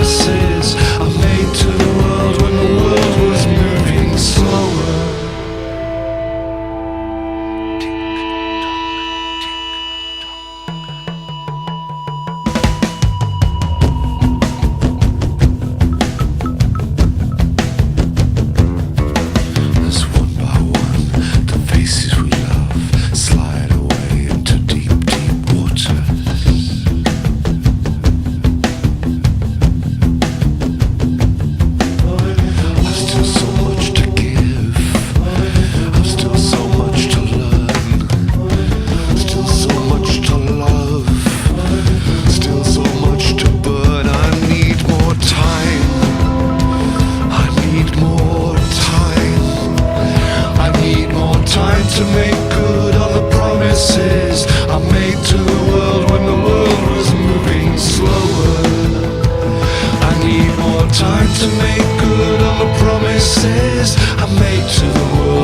promises I made to the world when the world was moving slower. As one by one the faces we love slide away into deep, deep waters. I've still so much to give. I've still so much to learn. Still so much to love. Still so much to burn. I need more time. I need more time. I need more time to make good on the promises I made to the world when the world was moving slower. I need more time to make good on the promises I made to the world